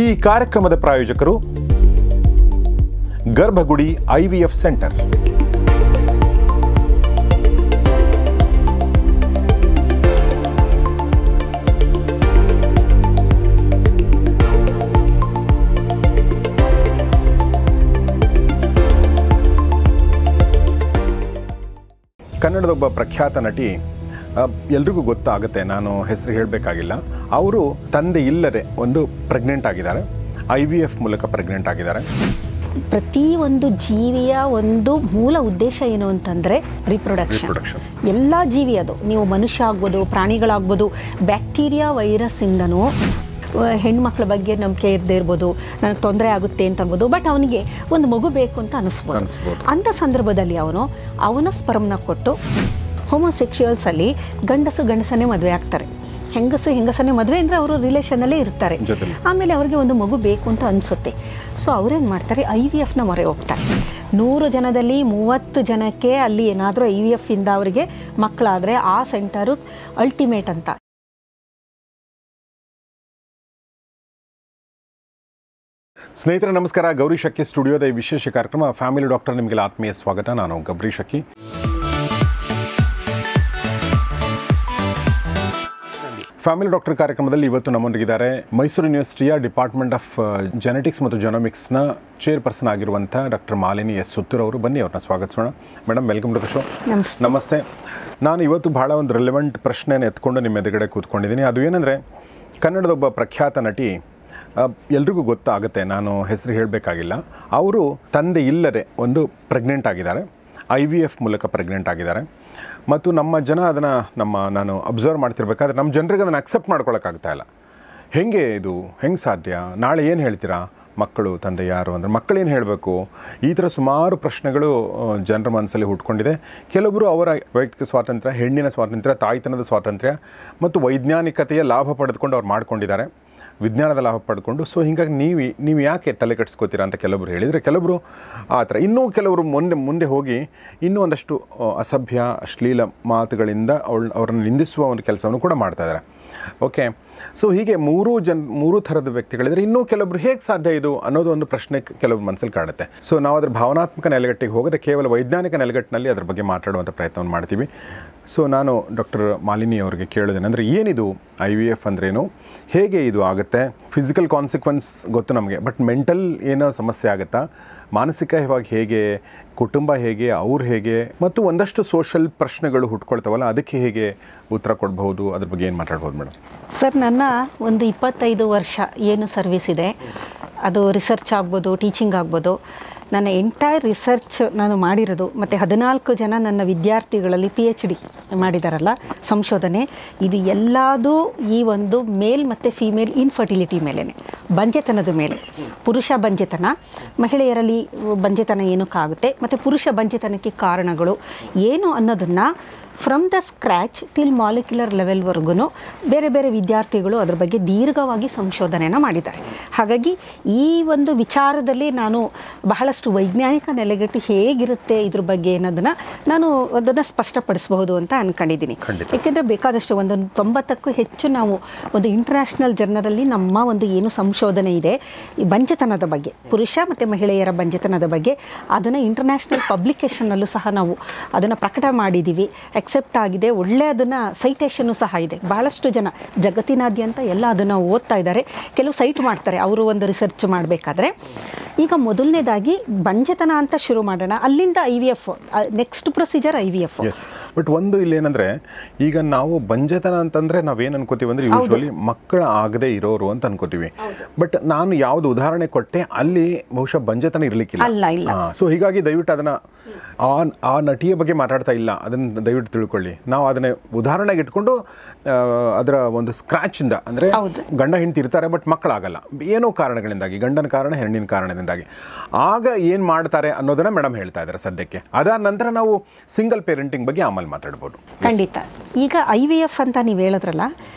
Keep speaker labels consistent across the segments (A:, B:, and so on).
A: ಈ ಕಾರ್ಯಕ್ರಮದ ಪ್ರಾಯೋಜಕರು ಗರ್ಭಗುಡಿ IVF ಸೆಂಟರ್. ಕನ್ನಡದೊಬ್ಬ ಪ್ರಖ್ಯಾತ ನಟಿ, ಎಲ್ರಿಗೂ ಗೊತ್ತಾಗುತ್ತೆ, ನಾನು ಹೆಸರು ಹೇಳಬೇಕಾಗಿಲ್ಲ. ಅವರು ತಂದೆ ಇಲ್ಲದೆ ಒಂದು ಪ್ರೆಗ್ನೆಂಟ್ ಆಗಿದ್ದಾರೆ, IVF ಮೂಲಕ ಪ್ರೆಗ್ನೆಂಟ್ ಆಗಿದ್ದಾರೆ.
B: ಪ್ರತಿ ಒಂದು ಜೀವಿಯ ಒಂದು ಮೂಲ ಉದ್ದೇಶ ಏನು ಅಂತಂದರೆ ರಿಪ್ರೊಡಕ್ಷನ್. ಎಲ್ಲ ಜೀವಿ, ಅದು ನೀವು ಮನುಷ್ಯ ಆಗ್ಬೋದು, ಪ್ರಾಣಿಗಳಾಗ್ಬೋದು, ಬ್ಯಾಕ್ಟೀರಿಯಾ ವೈರಸ್ಸಿಂದನೂ ಹೆಣ್ಮಕ್ಳ ಬಗ್ಗೆ ನಂಬಿಕೆ ಇರದೇ ಇರ್ಬೋದು, ನನಗೆ ತೊಂದರೆ ಆಗುತ್ತೆ ಅಂತ ಅನ್ಬೋದು, ಬಟ್ ಅವನಿಗೆ ಒಂದು ಮಗು ಬೇಕು ಅಂತ ಅನಿಸ್ಬೋದು. ಅಂಥ ಸಂದರ್ಭದಲ್ಲಿ ಅವನ ಸ್ಪರ್ಮ್ನ ಕೊಟ್ಟು ಹೋಮೋಸೆಕ್ಷುವಲ್ಸಲ್ಲಿ ಗಂಡಸನ್ನೇ ಮದುವೆ ಆಗ್ತಾರೆ, ಹೆಂಗಸನ್ನೇ ಮದುವೆ ಅಂದರೆ ಅವರು ರಿಲೇಷನ್ನಲ್ಲೇ ಇರ್ತಾರೆ. ಆಮೇಲೆ ಅವ್ರಿಗೆ ಒಂದು ಮಗು ಬೇಕು ಅಂತ ಅನಿಸುತ್ತೆ. ಸೊ ಅವ್ರೇನು ಮಾಡ್ತಾರೆ, IVFನ ಮೊರೆ ಹೋಗ್ತಾರೆ. 100 ಜನದಲ್ಲಿ 30 ಜನಕ್ಕೆ ಅಲ್ಲಿ ಏನಾದರೂ IVFಯಿಂದ ಅವರಿಗೆ ಮಕ್ಕಳಾದರೆ ಆ ಸೆಂಟರು ಅಲ್ಟಿಮೇಟ್ ಅಂತ.
A: ಸ್ನೇಹಿತರೆ ನಮಸ್ಕಾರ. ಗೌರಿ ಶಕ್ಕಿ ಸ್ಟುಡಿಯೋದ ಈ ವಿಶೇಷ ಕಾರ್ಯಕ್ರಮ ಫ್ಯಾಮಿಲಿ ಡಾಕ್ಟರ್, ನಿಮಗೆಲ್ಲ ಆತ್ಮೀಯ ಸ್ವಾಗತ. ನಾನು ಗೌರಿ ಶಕ್ಕಿ. ಫ್ಯಾಮಿಲಿ ಡಾಕ್ಟರ್ ಕಾರ್ಯಕ್ರಮದಲ್ಲಿ ಇವತ್ತು ನಮ್ಮೊಂದಿಗಿದ್ದಾರೆ ಮೈಸೂರು ಯೂನಿವರ್ಸಿಟಿಯ ಡಿಪಾರ್ಟ್ಮೆಂಟ್ ಆಫ್ ಜೆನೆಟಿಕ್ಸ್ ಮತ್ತು ಜೆನೋಮಿಕ್ಸ್ನ ಚೇರ್ಪರ್ಸನ್ ಆಗಿರುವಂಥ ಡಾಕ್ಟರ್ ಮಾಲಿನಿ ಎಸ್ ಸುತ್ತೂರ್ ಅವರು. ಬನ್ನಿ, ಅವ್ರನ್ನ ಸ್ವಾಗತಿಸೋಣ. Madam, welcome to the show. ನಮಸ್ತೆ. ನಾನು ಇವತ್ತು ಬಹಳ ಒಂದು ರೆಲೆವೆಂಟ್ ಪ್ರಶ್ನೆಯನ್ನು ಎತ್ಕೊಂಡು ನಿಮ್ಮ ಎದುರುಗಡೆ ಕೂತ್ಕೊಂಡಿದ್ದೀನಿ. ಅದು ಏನಂದರೆ, ಕನ್ನಡದೊಬ್ಬ ಪ್ರಖ್ಯಾತ ನಟಿ, ಎಲ್ರಿಗೂ ಗೊತ್ತಾಗುತ್ತೆ, ನಾನು ಹೆಸರು ಹೇಳಬೇಕಾಗಿಲ್ಲ. ಅವರು ತಂದೆ ಇಲ್ಲದೆ ಒಂದು ಪ್ರೆಗ್ನೆಂಟ್ ಆಗಿದ್ದಾರೆ, IVF ಮೂಲಕ ಪ್ರೆಗ್ನೆಂಟ್ ಆಗಿದ್ದಾರೆ. ಮತ್ತು ನಮ್ಮ ಜನ ಅದನ್ನು ನಾನು ಅಬ್ಸರ್ವ್ ಮಾಡ್ತಿರ್ಬೇಕಾದ್ರೆ ನಮ್ಮ ಜನರಿಗೆ ಅದನ್ನು ಅಕ್ಸೆಪ್ಟ್ ಮಾಡ್ಕೊಳ್ಳೋಕ್ಕಾಗ್ತಾ ಇಲ್ಲ. ಹೆಂಗೆ ಸಾಧ್ಯ? ನಾಳೆ ಏನು ಹೇಳ್ತೀರಾ? ಮಕ್ಕಳು ತಂದೆ ಯಾರು ಅಂದರೆ ಮಕ್ಕಳೇನು ಹೇಳಬೇಕು? ಈ ಥರ ಸುಮಾರು ಪ್ರಶ್ನೆಗಳು ಜನರ ಮನಸ್ಸಲ್ಲಿ ಹುಟ್ಕೊಂಡಿದೆ. ಕೆಲವರು ಅವರ ವೈಯಕ್ತಿಕ ಸ್ವಾತಂತ್ರ್ಯ, ಹೆಣ್ಣಿನ ಸ್ವಾತಂತ್ರ್ಯ, ತಾಯ್ತನದ ಸ್ವಾತಂತ್ರ್ಯ ಮತ್ತು ವೈಜ್ಞಾನಿಕತೆಯ ಲಾಭ ಪಡೆದುಕೊಂಡು ಅವ್ರು ಮಾಡ್ಕೊಂಡಿದ್ದಾರೆ, ವಿಜ್ಞಾನದ ಲಾಭ ಪಡ್ಕೊಂಡು. ಸೊ ಹೀಗಾಗಿ ನೀವು ಯಾಕೆ ತಲೆ ಕೆಡಿಸ್ಕೋತೀರಾ ಅಂತ ಕೆಲವರು ಹೇಳಿದರೆ, ಕೆಲವರು ಆ ಥರ, ಇನ್ನೂ ಕೆಲವರು ಮುಂದೆ ಹೋಗಿ ಇನ್ನೂ ಒಂದಷ್ಟು ಅಸಭ್ಯ ಅಶ್ಲೀಲ ಮಾತುಗಳಿಂದ ಅವರನ್ನು ನಿಂದಿಸುವ ಒಂದು ಕೆಲಸವನ್ನು ಕೂಡ ಮಾಡ್ತಾಯಿದ್ದಾರೆ. ಓಕೆ, ಸೊ ಹೀಗೆ ಮೂರು ಥರದ ವ್ಯಕ್ತಿಗಳಿದ್ದಾರೆ. ಇನ್ನೂ ಕೆಲವರು ಹೇಗೆ ಸಾಧ್ಯ ಇದು ಅನ್ನೋದು ಒಂದು ಪ್ರಶ್ನೆ ಕೆಲವ್ರ ಮನಸ್ಸಲ್ಲಿ ಕಾಡುತ್ತೆ. ಸೊ ನಾವು ಅದರ ಭಾವನಾತ್ಮಕ ನೆಲೆಗಟ್ಟಿಗೆ ಹೋಗದೆ ಕೇವಲ ವೈಜ್ಞಾನಿಕ ನೆಲೆಗಟ್ಟಿನಲ್ಲಿ ಅದ್ರ ಬಗ್ಗೆ ಮಾತಾಡುವಂಥ ಪ್ರಯತ್ನವನ್ನು ಮಾಡ್ತೀವಿ. ಸೊ ನಾನು ಡಾಕ್ಟರ್ ಮಾಲಿನಿ ಅವರಿಗೆ ಕೇಳೋದೇನೆಂದರೆ, ಏನಿದು IVF ಅಂದ್ರೇನು, ಹೇಗೆ ಇದು ಆಗುತ್ತೆ? ಫಿಸಿಕಲ್ ಕಾನ್ಸಿಕ್ವೆನ್ಸ್ ಗೊತ್ತು ನಮಗೆ, ಬಟ್ ಮೆಂಟಲ್ ಏನೋ ಸಮಸ್ಯೆ ಆಗುತ್ತಾ? ಮಾನಸಿಕವಾಗಿ ಹೇಗೆ? ಕುಟುಂಬ ಹೇಗೆ? ಅವ್ರು ಹೇಗೆ? ಮತ್ತು ಒಂದಷ್ಟು ಸೋಷಲ್ ಪ್ರಶ್ನೆಗಳು ಹುಟ್ಕೊಳ್ತಾವಲ್ಲ, ಅದಕ್ಕೆ ಹೇಗೆ ಉತ್ತರ ಕೊಡ್ಬೋದು? ಅದ್ರ ಬಗ್ಗೆ ಏನು ಮಾತಾಡ್ಬೋದು ಮೇಡಮ್?
B: ಸರ್, ನನ್ನ ಒಂದು 25 ವರ್ಷ ಏನು ಸರ್ವಿಸ್ ಇದೆ, ಅದು ರಿಸರ್ಚ್ ಆಗ್ಬೋದು, ಟೀಚಿಂಗ್ ಆಗ್ಬೋದು. ನನ್ನ ಎಂಟೈರ್ ರಿಸರ್ಚ್ ನಾನು ಮಾಡಿರೋದು, ಮತ್ತು 14 ಜನ ನನ್ನ ವಿದ್ಯಾರ್ಥಿಗಳಲ್ಲಿ PhD ಮಾಡಿದಾರಲ್ಲ ಸಂಶೋಧನೆ, ಇದು ಎಲ್ಲದೂ ಈ ಒಂದು ಮೇಲ್ ಮತ್ತು ಫೀಮೇಲ್ ಇನ್ಫರ್ಟಿಲಿಟಿ ಮೇಲೇ, ಬಂಜೆತನದ ಮೇಲೆ. ಪುರುಷ ಬಂಜೆತನ, ಮಹಿಳೆಯರಲ್ಲಿ ಬಂಜೆತನ ಏನಕ್ಕಾಗುತ್ತೆ ಮತ್ತು ಪುರುಷ ಬಂಜೆತನಕ್ಕೆ ಕಾರಣಗಳು ಏನು ಅನ್ನೋದನ್ನು from the scratch till molecular ಲೆವೆಲ್ವರೆಗೂ ಬೇರೆ ಬೇರೆ ವಿದ್ಯಾರ್ಥಿಗಳು ಅದ್ರ ಬಗ್ಗೆ ದೀರ್ಘವಾಗಿ ಸಂಶೋಧನೆಯನ್ನು ಮಾಡಿದ್ದಾರೆ. ಹಾಗಾಗಿ ಈ ಒಂದು ವಿಚಾರದಲ್ಲಿ ನಾನು ಬಹಳಷ್ಟು ವೈಜ್ಞಾನಿಕ ನೆಲೆಗಟ್ಟು ಹೇಗಿರುತ್ತೆ ಇದ್ರ ಬಗ್ಗೆ ಅನ್ನೋದನ್ನು ನಾನು ಅದನ್ನು ಸ್ಪಷ್ಟಪಡಿಸಬಹುದು ಅಂತ ಅಂದ್ಕೊಂಡಿದ್ದೀನಿ. ಏಕೆಂದರೆ ಬೇಕಾದಷ್ಟು ಒಂದು 90ಕ್ಕೂ ಹೆಚ್ಚು ನಾವು ಒಂದು ಇಂಟರ್ನ್ಯಾಷನಲ್ ಜರ್ನಲಲ್ಲಿ ನಮ್ಮ ಒಂದು ಏನು ಸಂಶೋಧನೆ ಇದೆ ಈ ಬಂಜೆತನದ ಬಗ್ಗೆ, ಪುರುಷ ಮತ್ತು ಮಹಿಳೆಯರ ಬಂಜೆತನದ ಬಗ್ಗೆ, ಅದನ್ನು ಇಂಟರ್ನ್ಯಾಷನಲ್ ಪಬ್ಲಿಕೇಶನ್ನಲ್ಲೂ ಸಹ ನಾವು ಅದನ್ನು ಪ್ರಕಟ ಮಾಡಿದ್ದೀವಿ, ಎಕ್ಸೆಪ್ಟ್ ಆಗಿದೆ. ಒಳ್ಳೆ ಅದನ್ನು ಸೈಟೇಷನ್ನು ಸಹ ಇದೆ. ಬಹಳಷ್ಟು ಜನ ಜಗತ್ತಿನಾದ್ಯಂತ ಎಲ್ಲ ಅದನ್ನು ಓದ್ತಾ ಇದ್ದಾರೆ, ಕೆಲವು ಸೈಟ್ ಮಾಡ್ತಾರೆ ಅವರು ಒಂದು ರಿಸರ್ಚ್ ಮಾಡಬೇಕಾದ್ರೆ. ಈಗ ಮೊದಲನೇದಾಗಿ ಬಂಜೆತನ ಅಂತ ಶುರು ಮಾಡೋಣ, ಅಲ್ಲಿಂದ IVF, next procedure IVF.
A: But ಒಂದು ಇಲ್ಲೇನಂದರೆ, ಈಗ ನಾವು ಬಂಜೆತನ ಅಂತಂದರೆ ನಾವೇನು ಅನ್ಕೋತೀವಿ ಅಂದರೆ ಯೂಶ್ವಲಿ ಮಕ್ಕಳ ಆಗದೆ ಇರೋರು ಅಂತ ಅನ್ಕೋತೀವಿ. ಬಟ್ ನಾನು ಯಾವುದು ಉದಾಹರಣೆ ಕೊಟ್ಟೆ ಅಲ್ಲಿ ಬಹುಶಃ ಬಂಜೆತನ ಇರಲಿಕ್ಕಿಲ್ಲ. ಸೊ ಹೀಗಾಗಿ ದಯವಿಟ್ಟು ಅದನ್ನು ಆ ನಟಿಯ ಬಗ್ಗೆ ಮಾತಾಡ್ತಾ ಇಲ್ಲ, ಅದನ್ನು ದಯವಿಟ್ಟು ತಿಳ್ಕೊಳ್ಳಿ. ನಾವು ಅದನ್ನೇ ಉದಾಹರಣೆಗೆ ಇಟ್ಕೊಂಡು ಅದರ ಒಂದು ಸ್ಕ್ರ್ಯಾಚಿಂದ, ಅಂದರೆ ಗಂಡ ಹೆಂಡತಿ ಇರ್ತಾರೆ ಬಟ್ ಮಕ್ಕಳಾಗಲ್ಲ ಏನೋ ಕಾರಣಗಳಿಂದಾಗಿ, ಗಂಡನ ಕಾರಣ ಹೆಣ್ಣಿನ ಕಾರಣದಿಂದಾಗಿ, ಆಗ ಏನು ಮಾಡ್ತಾರೆ ಅನ್ನೋದನ್ನು ಮೇಡಮ್ ಹೇಳ್ತಾ ಇದ್ದಾರೆ ಸದ್ಯಕ್ಕೆ. ಅದಾದ ನಂತರ ನಾವು ಸಿಂಗಲ್ ಪೇರೆಂಟಿಂಗ್ ಬಗ್ಗೆ ಆಮೇಲೆ ಮಾತಾಡ್ಬೋದು.
B: ಖಂಡಿತ. ಈಗ IVF ಅಂತ ನೀವು ಹೇಳಿದ್ರಲ್ಲ,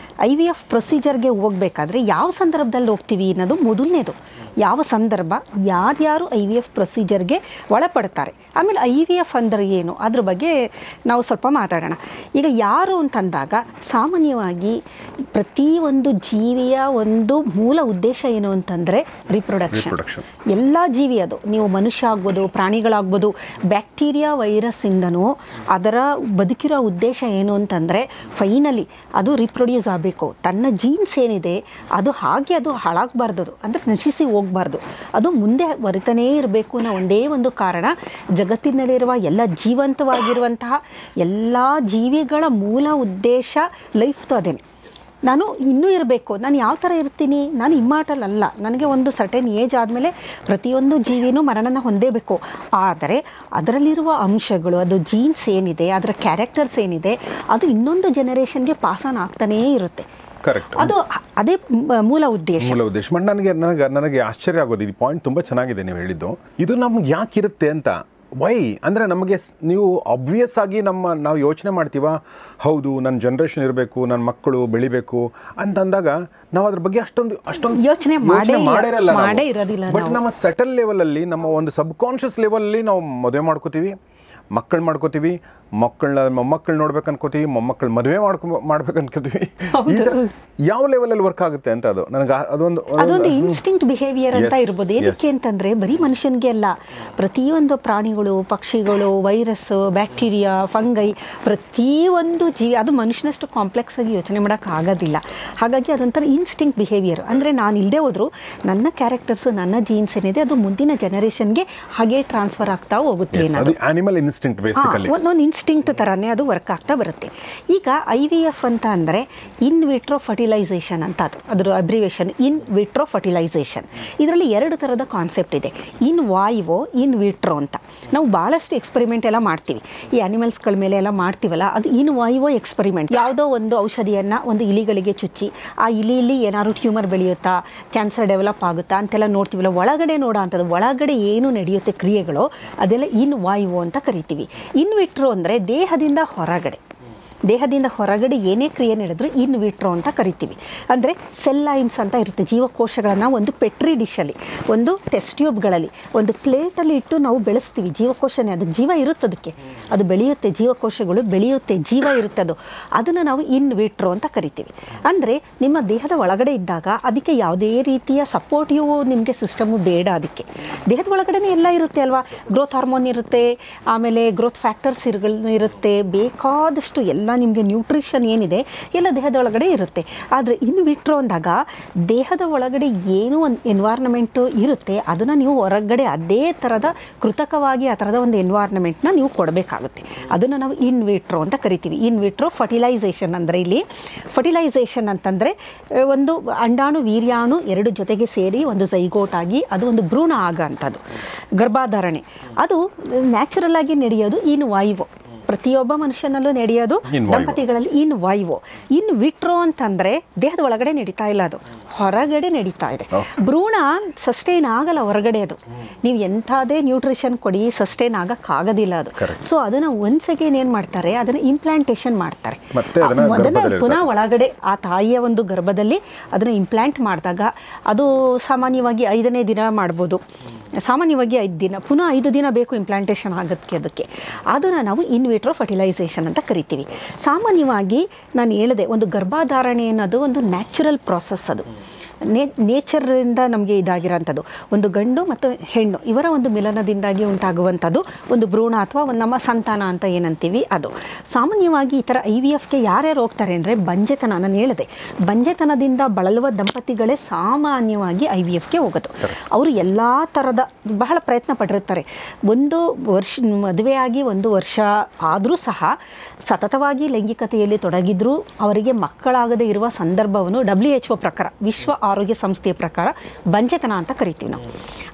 B: IVF ಪ್ರೊಸೀಜರ್ಗೆ ಹೋಗಬೇಕಾದ್ರೆ ಯಾವ ಸಂದರ್ಭದಲ್ಲಿ ಹೋಗ್ತೀವಿ ಅನ್ನೋದು ಮೊದಲನೇದು. ಯಾವ ಸಂದರ್ಭ, ಯಾರ್ಯಾರು IVF ಪ್ರೊಸೀಜರ್ಗೆ ಒಳಪಡ್ತಾರೆ, ಆಮೇಲೆ IVF ಅಂದರೆ ಏನು ಅದ್ರ ಬಗ್ಗೆ ನಾವು ಸ್ವಲ್ಪ ಮಾತಾಡೋಣ. ಈಗ ಯಾರು ಅಂತಂದಾಗ ಸಾಮಾನ್ಯವಾಗಿ ಪ್ರತಿಯೊಂದು ಜೀವಿಯ ಒಂದು ಮೂಲ ಉದ್ದೇಶ ಏನು ಅಂತಂದರೆ ರಿಪ್ರೊಡಕ್ಷನ್. ಎಲ್ಲ ಜೀವಿ, ಅದು ನೀವು ಮನುಷ್ಯ ಆಗ್ಬೋದು, ಪ್ರಾಣಿಗಳಾಗ್ಬೋದು, ಬ್ಯಾಕ್ಟೀರಿಯಾ ವೈರಸ್ಸಿಂದನೂ ಅದರ ಬದುಕಿರೋ ಉದ್ದೇಶ ಏನು ಅಂತಂದರೆ ಫೈನಲಿ ಅದು ರಿಪ್ರೊಡ್ಯೂಸ್ ಆಗಬೇಕು. ತನ್ನ ಜೀನ್ಸ್ ಏನಿದೆ ಅದು ಹಾಗೆ ಅದು ಹಾಳಾಗಬಾರ್ದು, ಅಂದರೆ ನಶಿಸಿ ಹೋಗಬಾರ್ದು, ಅದು ಮುಂದೆ ಬರಿತಾನೇ ಇರಬೇಕು ಅನ್ನೋ ಒಂದೇ ಒಂದು ಕಾರಣ. ಜಗತ್ತಿನಲ್ಲಿರುವ ಎಲ್ಲ ಜೀವಂತವಾಗಿರುವಂತಹ ಎಲ್ಲ ಜೀವಿಗಳ ಮೂಲ ಉದ್ದೇಶ ಲೈಫ್ದು ಅದೇನೆ. ನಾನು ಇನ್ನೂ ಇರಬೇಕು, ನಾನು ಯಾವ ಥರ ಇರ್ತೀನಿ, ನಾನು ಇಮ್ಮಾರ್ಟಲ್ ಅಲ್ಲ, ನನಗೆ ಒಂದು ಸರ್ಟೆನ್ ಏಜ್ ಆದಮೇಲೆ ಪ್ರತಿಯೊಂದು ಜೀವಿನೂ ಮರಣನ ಹೊಂದೇಬೇಕು. ಆದರೆ ಅದರಲ್ಲಿರುವ ಅಂಶಗಳು, ಅದು ಜೀನ್ಸ್ ಏನಿದೆ, ಅದರ ಕ್ಯಾರೆಕ್ಟರ್ಸ್ ಏನಿದೆ, ಅದು ಇನ್ನೊಂದು ಜನರೇಷನ್ಗೆ ಪಾಸ್ ಆನ್ ಆಗ್ತಾನೇ ಇರುತ್ತೆ.
A: ಕರೆಕ್ಟ್,
B: ಅದು ಅದೇ ಮೂಲ ಉದ್ದೇಶ.
A: ಬಟ್ ನನಗೆ ಆಶ್ಚರ್ಯ ಆಗೋದು, ಇದು ಪಾಯಿಂಟ್ ತುಂಬ ಚೆನ್ನಾಗಿದೆ ನೀವು ಹೇಳಿದ್ದು. ಇದು ನಮ್ಗೆ ಯಾಕೆ ಇರುತ್ತೆ ಅಂತ. ವೈ ಅಂದರೆ ನಮಗೆ ನೀವು ಆಬ್ವಿಯಸ್ ಆಗಿ ನಾವು ಯೋಚನೆ ಮಾಡ್ತೀವ, ಹೌದು ನನ್ನ ಜನ್ರೇಷನ್ ಇರಬೇಕು, ನನ್ನ ಮಕ್ಕಳು ಬೆಳಿಬೇಕು ಅಂತಂದಾಗ ನಾವು ಅದ್ರ ಬಗ್ಗೆ ಅಷ್ಟೊಂದು ಯೋಚನೆ ಮಾಡಿರಲ್ಲ. ಬಟ್ ನಮ್ಮ ಸೆಟಲ್ ಲೆವೆಲಲ್ಲಿ, ನಮ್ಮ ಒಂದು ಸಬ್ ಕಾನ್ಷಿಯಸ್ ಲೆವೆಲಲ್ಲಿ ನಾವು ಮದುವೆ ಮಾಡ್ಕೋತೀವಿ, ಮಕ್ಕಳು ಮಾಡ್ಕೋತೀವಿ, ಮೊಮ್ಮಕ್ಕಳು ನೋಡ್ಬೇಕು ಅನ್ಕೋತೀವಿ, ಮೊಮ್ಮಕ್ಕಳು ಮದುವೆ ಮಾಡ್ಬೇಕು ಅನ್ಕೋತೀವಿ. ಈ ಥರ ಯಾವ ಲೆವೆಲಲ್ಲಿ ವರ್ಕ್ ಆಗುತ್ತೆ ಅಂತ ಅದು ನನಗೆ ಅದೊಂದು
B: ಇನ್ಸ್ಟಿಂಕ್ಟ್ ಬಿಹೇವಿಯರ್ ಅಂತ ಇರ್ಬೋದು. ಏನಕ್ಕೆ ಅಂತಂದರೆ ಬರೀ ಮನುಷ್ಯನಿಗೆ ಅಲ್ಲ, ಪ್ರತಿಯೊಂದು ಪ್ರಾಣಿಗಳು, ಪಕ್ಷಿಗಳು, ವೈರಸ್, ಬ್ಯಾಕ್ಟೀರಿಯಾ, ಫಂಗೈ, ಪ್ರತಿಯೊಂದು ಜೀವಿ ಅದು ಮನುಷ್ಯನಷ್ಟು ಕಾಂಪ್ಲೆಕ್ಸ್ ಆಗಿ ಯೋಚನೆ ಮಾಡೋಕ್ಕಾಗೋದಿಲ್ಲ. ಹಾಗಾಗಿ ಅದೊಂಥರ ಇನ್ಸ್ಟಿಂಕ್ಟ್ ಬಿಹೇವಿಯರ್. ಅಂದರೆ ನಾನು ಇಲ್ಲದೆ ಹೋದರೂ ನನ್ನ ಕ್ಯಾರೆಕ್ಟರ್ಸು, ನನ್ನ ಜೀನ್ಸ್ ಏನಿದೆ ಅದು ಮುಂದಿನ ಜನರೇಷನ್ಗೆ ಹಾಗೆ ಟ್ರಾನ್ಸ್ಫರ್ ಆಗ್ತಾ ಹೋಗುತ್ತೆ.
A: ಆನಿಮಲ್ ಇನ್ಸ್ಟಿಂಕ್ಟ್ ಬೇಸಿಕಲಿ
B: ಒಂದು ಇನ್ಸ್ಟಿಂಕ್ಟ್ ಥರನೇ ಅದು ವರ್ಕ್ ಆಗ್ತಾ ಬರುತ್ತೆ. ಈಗ IVF ಅಂತ ಅಂದರೆ ಇನ್ ವಿಟ್ರೋ ಫರ್ಟಿಲೈಸೇಷನ್ ಅಂತ, ಅದರ ಅಬ್ರಿವೇಷನ್ ಇನ್ ವಿಟ್ರೋ ಫರ್ಟಿಲೈಸೇಷನ್. ಇದರಲ್ಲಿ 2 ಥರದ ಕಾನ್ಸೆಪ್ಟ್ ಇದೆ, ಇನ್ ವಾಯ್ವೋ, ಇನ್ ವಿಟ್ರೋ ಅಂತ. ನಾವು ಭಾಳಷ್ಟು ಎಕ್ಸ್ಪೆರಿಮೆಂಟ್ ಎಲ್ಲ ಮಾಡ್ತೀವಿ, ಈ ಆನಿಮಲ್ಸ್ಗಳ ಮೇಲೆ ಎಲ್ಲ ಮಾಡ್ತೀವಲ್ಲ, ಅದು ಇನ್ ವಾಯ್ವೋ ಎಕ್ಸ್ಪೆರಿಮೆಂಟ್. ಯಾವುದೋ ಒಂದು ಔಷಧಿಯನ್ನು ಒಂದು ಇಲಿಗಳಿಗೆ ಚುಚ್ಚಿ ಆ ಇಲಿಯಲ್ಲಿ ಏನಾದ್ರು ಟ್ಯೂಮರ್ ಬೆಳೆಯುತ್ತಾ, ಕ್ಯಾನ್ಸರ್ ಡೆವಲಪ್ ಆಗುತ್ತಾ ಅಂತೆಲ್ಲ ನೋಡ್ತೀವಲ್ಲ, ಒಳಗಡೆ ನೋಡೋ ಅಂಥದ್ದು, ಒಳಗಡೆ ಏನು ನಡೆಯುತ್ತೆ ಕ್ರಿಯೆಗಳು, ಅದೆಲ್ಲ ಇನ್ ವಾಯ್ವೋ ಅಂತ ಕರಿತೀವಿ. ಇನ್ ವಿಟ್ರೋ ಅಂದರೆ ದೇಹದಿಂದ ಹೊರಗಡೆ ಏನೇ ಕ್ರಿಯೆ ನಡೆದರೂ ಇನ್ ವಿಟ್ರೋ ಅಂತ ಕರಿತೀವಿ. ಅಂದರೆ ಸೆಲ್ ಲೈನ್ಸ್ ಅಂತ ಇರುತ್ತೆ, ಜೀವಕೋಶಗಳನ್ನು ಒಂದು ಪೆಟ್ರಿ ಡಿಶಲ್ಲಿ, ಒಂದು ಟೆಸ್ಟ್ ಟ್ಯೂಬ್ಗಳಲ್ಲಿ, ಒಂದು ಪ್ಲೇಟಲ್ಲಿ ಇಟ್ಟು ನಾವು ಬೆಳೆಸ್ತೀವಿ. ಜೀವಕೋಶನೇ, ಅದು ಜೀವ ಇರುತ್ತೆ, ಅದಕ್ಕೆ ಅದು ಬೆಳೆಯುತ್ತೆ, ಜೀವಕೋಶಗಳು ಬೆಳೆಯುತ್ತೆ, ಜೀವ ಇರುತ್ತೆ, ಅದನ್ನು ನಾವು ಇನ್ ವಿಟ್ರೋ ಅಂತ ಕರಿತೀವಿ. ಅಂದರೆ ನಿಮ್ಮ ದೇಹದ ಒಳಗಡೆ ಇದ್ದಾಗ ಅದಕ್ಕೆ ಯಾವುದೇ ರೀತಿಯ ಸಪೋರ್ಟಿವ್ ನಿಮಗೆ ಸಿಸ್ಟಮು ಬೇಡ. ಅದಕ್ಕೆ ದೇಹದ ಒಳಗಡೆ ಎಲ್ಲ ಇರುತ್ತೆ ಅಲ್ವಾ, ಗ್ರೋತ್ ಹಾರ್ಮೋನ್ ಇರುತ್ತೆ, ಆಮೇಲೆ ಗ್ರೋತ್ ಫ್ಯಾಕ್ಟರ್ಸ್ ಇರುತ್ತೆ, ಬೇಕಾದಷ್ಟು ಎಲ್ಲ ನಿಮಗೆ ನ್ಯೂಟ್ರಿಷನ್ ಏನಿದೆ ಎಲ್ಲ ದೇಹದ ಒಳಗಡೆ ಇರುತ್ತೆ. ಆದರೆ ಇನ್ ವಿಟ್ರೋ ಅಂದಾಗ ದೇಹದ ಒಳಗಡೆ ಏನೋ ಒಂದು ಎನ್ವೈರ್ನಮೆಂಟು ಇರುತ್ತೆ, ಅದನ್ನು ನೀವು ಹೊರಗಡೆ ಅದೇ ಥರದ ಕೃತಕವಾಗಿ ಆ ಥರದ ಒಂದು ಎನ್ವೈರ್ನಮೆಂಟ್ನ ನೀವು ಕೊಡಬೇಕಾಗುತ್ತೆ. ಅದನ್ನು ನಾವು ಇನ್ ವಿಟ್ರೋ ಅಂತ ಕರಿತೀವಿ. ಇನ್ ವಿಟ್ರೋ ಫರ್ಟಿಲೈಸೇಷನ್ ಅಂದರೆ, ಇಲ್ಲಿ ಫರ್ಟಿಲೈಸೇಷನ್ ಅಂತಂದರೆ ಒಂದು ಅಂಡಾಣು ವೀರ್ಯಾಣು 2 ಜೊತೆಗೆ ಸೇರಿ ಒಂದು ಝೈಗೋಟ್ ಆಗಿ ಅದು ಒಂದು ಭ್ರೂಣ ಆಗೋಂಥದ್ದು, ಗರ್ಭಾಧಾರಣೆ. ಅದು ನ್ಯಾಚುರಲ್ ಆಗಿ ನಡೆಯೋದು ಇನ್ ವಾಯ್ವೋ, ಪ್ರತಿಯೊಬ್ಬ ಮನುಷ್ಯನಲ್ಲೂ ನಡೆಯೋದು, ದಂಪತಿಗಳಲ್ಲಿ ಇನ್ ವಾಯ್ವೋ. ಇನ್ ವಿಟ್ರೋ ಅಂತಂದರೆ ದೇಹದ ಒಳಗಡೆ ನಡೀತಾ ಇಲ್ಲ, ಅದು ಹೊರಗಡೆ ನಡೀತಾ ಇದೆ. ಭ್ರೂಣ ಸಸ್ಟೈನ್ ಆಗಲ್ಲ ಹೊರಗಡೆ, ಅದು ನೀವು ಎಂಥದೇ ನ್ಯೂಟ್ರಿಷನ್ ಕೊಡಿ ಸಸ್ಟೈನ್ ಆಗೋಕ್ಕಾಗೋದಿಲ್ಲ ಅದು. ಸೊ ಅದನ್ನು ಒನ್ಸ್ ಅಗೇನ್ ಏನು ಮಾಡ್ತಾರೆ, ಅದನ್ನು ಇಂಪ್ಲಾಂಟೇಷನ್ ಮಾಡ್ತಾರೆ. ಅದನ್ನು ಪುನಃ ಒಳಗಡೆ ಆ ತಾಯಿಯ ಒಂದು ಗರ್ಭದಲ್ಲಿ ಅದನ್ನು ಇಂಪ್ಲಾಂಟ್ ಮಾಡಿದಾಗ ಅದು ಸಾಮಾನ್ಯವಾಗಿ 5ನೇ ದಿನ ಮಾಡ್ಬೋದು, ಸಾಮಾನ್ಯವಾಗಿ 5 ದಿನ, ಪುನಃ 5 ದಿನ ಬೇಕು ಇಂಪ್ಲಾಂಟೇಷನ್ ಆಗೋದಕ್ಕೆ. ಅದನ್ನು ನಾವು ಇನ್ ವಿಟ್ರೋ ಫರ್ಟಿಲೈಸೇಷನ್ ಅಂತ ಕರಿತೀವಿ. ಸಾಮಾನ್ಯವಾಗಿ ನಾನು ಹೇಳಿದೆ, ಒಂದು ಗರ್ಭಾಧಾರಣೆ ಅನ್ನೋದು ಒಂದು ನ್ಯಾಚುರಲ್ ಪ್ರಾಸೆಸ್, ಅದು ನೇಚರಿಂದ ನಮಗೆ ಇದಾಗಿರೋಂಥದ್ದು. ಒಂದು ಗಂಡು ಮತ್ತು ಹೆಣ್ಣು ಇವರ ಒಂದು ಮಿಲನದಿಂದಾಗಿ ಉಂಟಾಗುವಂಥದ್ದು ಒಂದು ಭ್ರೂಣ ಅಥವಾ ನಮ್ಮ ಸಂತಾನ ಅಂತ ಏನಂತೀವಿ ಅದು. ಸಾಮಾನ್ಯವಾಗಿ ಈ ಥರ IVFಗೆ ಯಾರ್ಯಾರು ಹೋಗ್ತಾರೆ ಅಂದರೆ, ಬಂಜೆತನ, ನಾನು ಹೇಳಿದೆ, ಬಂಜೆತನದಿಂದ ಬಳಲುವ ದಂಪತಿಗಳೇ ಸಾಮಾನ್ಯವಾಗಿ IVFಗೆ ಹೋಗೋದು. ಅವರು ಎಲ್ಲ ಥರದ ಬಹಳ ಪ್ರಯತ್ನ ಪಟ್ಟಿರ್ತಾರೆ. 1 ವರ್ಷ ಮದುವೆಯಾಗಿ 1 ವರ್ಷ ಆದರೂ ಸಹ ಸತತವಾಗಿ ಲೈಂಗಿಕತೆಯಲ್ಲಿ ತೊಡಗಿದ್ರೂ ಅವರಿಗೆ ಮಕ್ಕಳಾಗದೇ ಇರುವ ಸಂದರ್ಭವನ್ನು WHO ಪ್ರಕಾರ, ವಿಶ್ವ ಆರೋಗ್ಯ ಸಂಸ್ಥೆಯ ಪ್ರಕಾರ ಬಂಜೆತನ ಅಂತ ಕರಿತೀವಿ ನಾವು.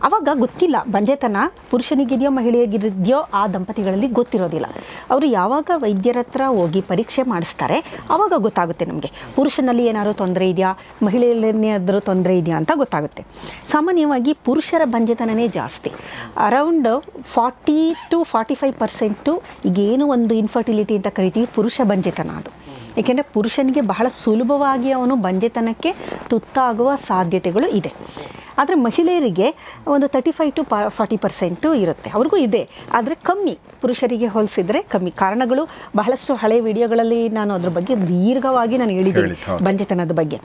B: ಆವಾಗ ಗೊತ್ತಿಲ್ಲ ಬಂಜೆತನ ಪುರುಷನಿಗಿದೆಯೋ ಮಹಿಳೆಗಿದೆಯೋ ಆ ದಂಪತಿಗಳಲ್ಲಿ ಗೊತ್ತಿರೋದಿಲ್ಲ. ಅವರು ಯಾವಾಗ ವೈದ್ಯರ ಹತ್ರ ಹೋಗಿ ಪರೀಕ್ಷೆ ಮಾಡಿಸ್ತಾರೆ ಆವಾಗ ಗೊತ್ತಾಗುತ್ತೆ ನಮಗೆ, ಪುರುಷನಲ್ಲಿ ಏನಾದರೂ ತೊಂದರೆ ಇದೆಯಾ, ಮಹಿಳೆಯಲ್ಲಿ ಏನಾದರೂ ತೊಂದರೆ ಇದೆಯಾ ಅಂತ ಗೊತ್ತಾಗುತ್ತೆ. ಸಾಮಾನ್ಯವಾಗಿ ಪುರುಷರ ಬಂಜೆತನನೇ ಜಾಸ್ತಿ, ಅರೌಂಡ್ 40 to 45% ಈಗೇನು ಒಂದು ಇನ್ಫರ್ಟಿಲಿಟಿ ಅಂತ ಕರಿತೀವಿ ಪುರುಷ ಬಂಜೆತನ ಅದು. ಏಕೆಂದರೆ ಪುರುಷನಿಗೆ ಬಹಳ ಸುಲಭವಾಗಿ ಅವನು ಬಂಜೆತನಕ್ಕೆ ತುತ್ತಾಗುವ ಸಾಧ್ಯತೆಗಳು ಇದೆ. ಆದರೆ ಮಹಿಳೆಯರಿಗೆ ಒಂದು 35 to 40% ಇರುತ್ತೆ, ಅವ್ರಿಗೂ ಇದೆ, ಆದರೆ ಕಮ್ಮಿ, ಪುರುಷರಿಗೆ ಹೋಲಿಸಿದರೆ ಕಮ್ಮಿ. ಕಾರಣಗಳು ಬಹಳಷ್ಟು ಹಳೆ ವಿಡಿಯೋಗಳಲ್ಲಿ ನಾನು ಅದ್ರ ಬಗ್ಗೆ ದೀರ್ಘವಾಗಿ ನಾನು ಹೇಳಿದ್ದೀನಿ, ಬಂಜೆತನದ ಬಗ್ಗೆ.